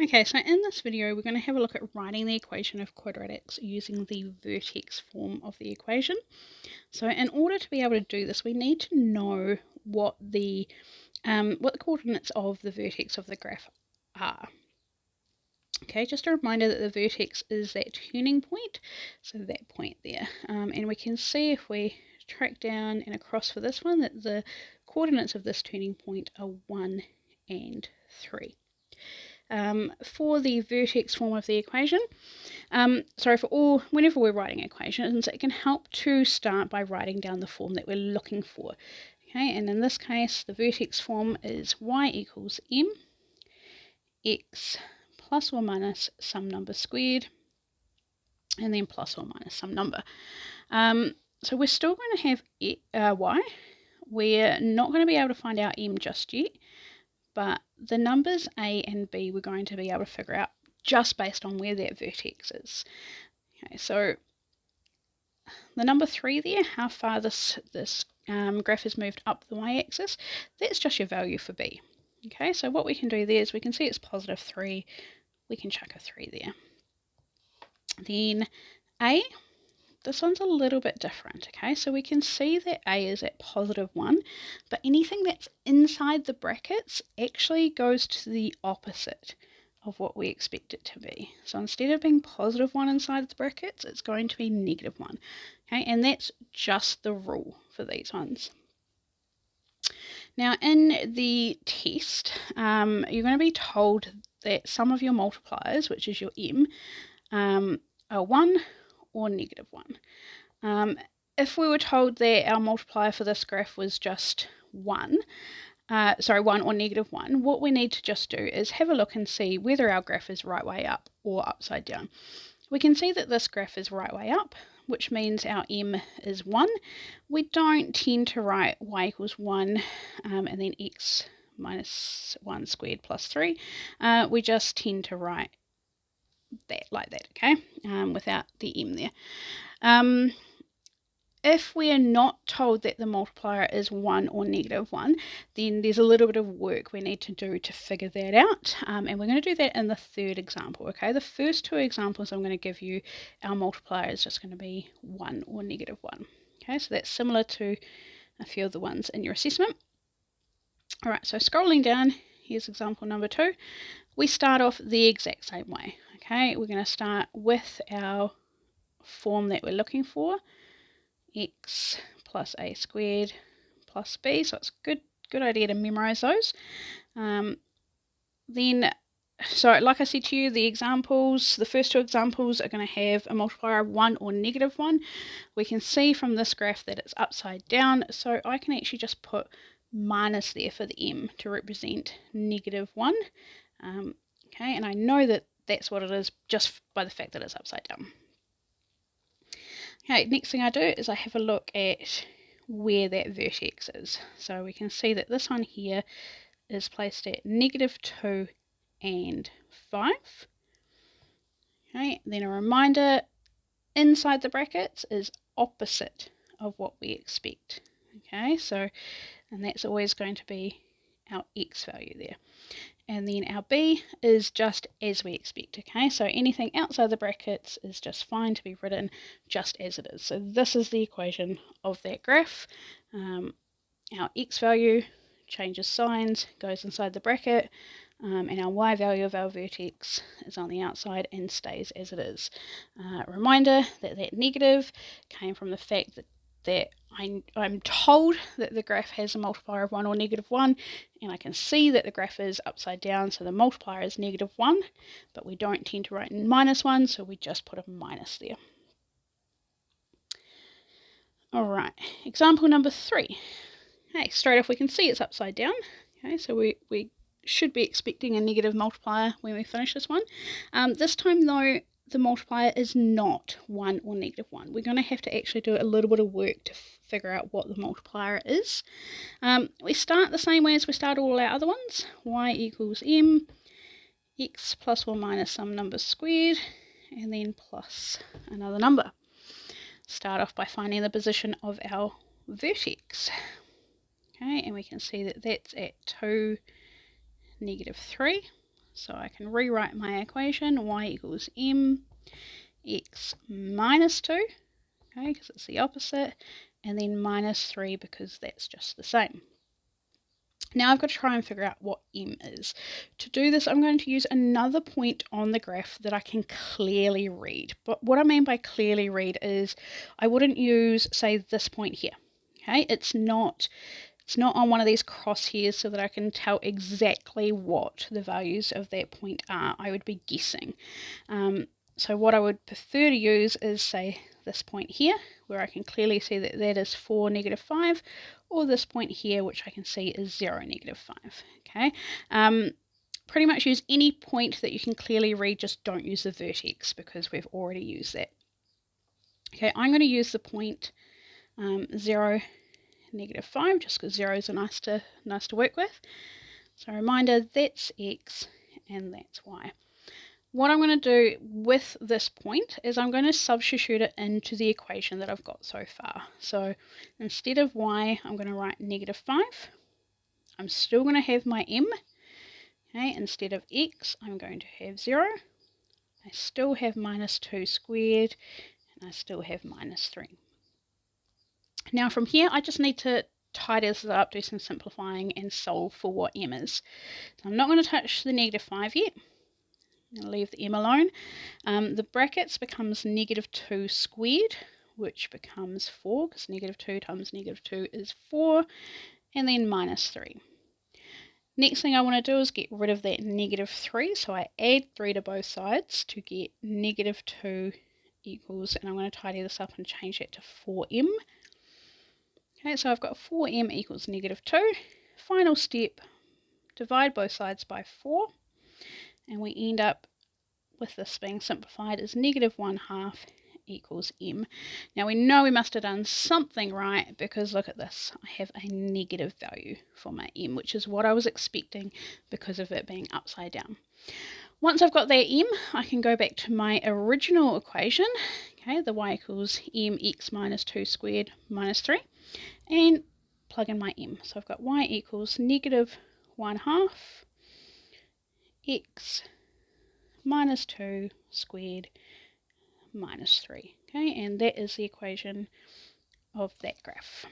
Okay, so in this video we're going to have a look at writing the equation of quadratics using the vertex form of the equation. So in order to be able to do this, we need to know what the coordinates of the vertex of the graph are. Okay, just a reminder that the vertex is that turning point, so that point there. And we can see if we track down and across for this one that the coordinates of this turning point are 1 and 3. For the vertex form of the equation, whenever we're writing equations, it can help to start by writing down the form that we're looking for. Okay, and in this case, the vertex form is y equals m, x plus or minus some number squared, and then plus or minus some number. So we're still going to have y. We're not going to be able to find out m just yet, but the numbers a and b we're going to be able to figure out just based on where that vertex is. Okay, so the number 3 there, how far this graph has moved up the y-axis, that's just your value for b. Okay, so what we can do there is we can see it's positive 3. We can chuck a 3 there. Then a, this one's a little bit different. Okay, so we can see that a is at positive 1, but anything that's inside the brackets actually goes to the opposite of what we expect it to be. So instead of being positive 1 inside the brackets, it's going to be negative 1. Okay, and that's just the rule for these ones. Now in the test, you're going to be told that some of your multipliers, which is your m, are 1 or negative 1. If we were told that our multiplier for this graph was just 1 or negative 1, what we need to just do is have a look and see whether our graph is right way up or upside down. We can see that this graph is right way up, which means our m is 1. We don't tend to write y equals 1 and then x minus 1 squared plus 3. We just tend to write that like that, okay, without the m there. If we are not told that the multiplier is 1 or negative 1, then there's a little bit of work we need to do to figure that out, and we're going to do that in the third example. Okay, the first two examples I'm going to give you, our multiplier is just going to be 1 or negative 1. Okay, so that's similar to a few of the ones in your assessment. Alright, so scrolling down, here's example number 2. We start off the exact same way. Okay, we're going to start with our form that we're looking for, x plus a squared plus b, so it's a good idea to memorize those. So like I said to you, the first two examples are going to have a multiplier of 1 or negative 1. We can see from this graph that it's upside down, so I can actually just put minus there for the m to represent negative 1. Okay, and I know that that's what it is just by the fact that it's upside down. Okay, next thing I do is I have a look at where that vertex is. So we can see that this one here is placed at negative 2 and 5. Okay, then a reminder, inside the brackets is opposite of what we expect. Okay, so, and that's always going to be our x value there. And then our b is just as we expect, okay? So anything outside the brackets is just fine to be written just as it is. So this is the equation of that graph. Our x value changes signs, goes inside the bracket, and our y value of our vertex is on the outside and stays as it is. Reminder that that negative came from the fact that I'm told that the graph has a multiplier of 1 or negative 1, and I can see that the graph is upside down, so the multiplier is negative 1, but we don't tend to write minus 1, so we just put a minus there. Alright, example number 3. Okay, straight off we can see it's upside down. Okay, so we should be expecting a negative multiplier when we finish this one. This time though, the multiplier is not 1 or negative 1. We're going to have to actually do a little bit of work to figure out what the multiplier is. We start the same way as we start all our other ones. Y equals m, x plus or minus some number squared, and then plus another number. Start off by finding the position of our vertex. Okay, and we can see that that's at 2, negative 3. So I can rewrite my equation, y equals mx minus 2, okay, because it's the opposite, and then minus 3 because that's just the same. Now I've got to try and figure out what m is. To do this, I'm going to use another point on the graph that I can clearly read. But what I mean by clearly read is I wouldn't use, say, this point here. Okay, it's not on one of these crosshairs so that I can tell exactly what the values of that point are. I would be guessing. So what I would prefer to use is, say, this point here, where I can clearly see that that is 4, -5, or this point here, which I can see is 0, -5. Okay. Pretty much use any point that you can clearly read, just don't use the vertex because we've already used that. Okay, I'm going to use the point 0, -5, just because 0 is nice to work with. So reminder, that's x and that's y. What I'm going to do with this point is I'm going to substitute it into the equation that I've got so far. So instead of y, I'm going to write -5. I'm still going to have my m. Okay, instead of x, I'm going to have 0. I still have -2 squared, and I still have -3. Now from here, I just need to tidy this up, do some simplifying, and solve for what m is. So I'm not going to touch the -5 yet. I'm going to leave the m alone. The brackets becomes -2 squared, which becomes 4, because -2 times -2 is 4, and then -3. Next thing I want to do is get rid of that -3, so I add 3 to both sides to get -2 equals, and I'm going to tidy this up and change that to 4m. Okay, so I've got 4m equals -2. Final step, divide both sides by 4, and we end up with this being simplified as -1/2 equals m. Now we know we must have done something right because look at this. I have a negative value for my m, which is what I was expecting because of it being upside down. Once I've got that m, I can go back to my original equation, okay, the y equals mx minus 2 squared minus 3, and plug in my m. So I've got y equals -1/2 x minus 2 squared minus 3. Okay, and that is the equation of that graph.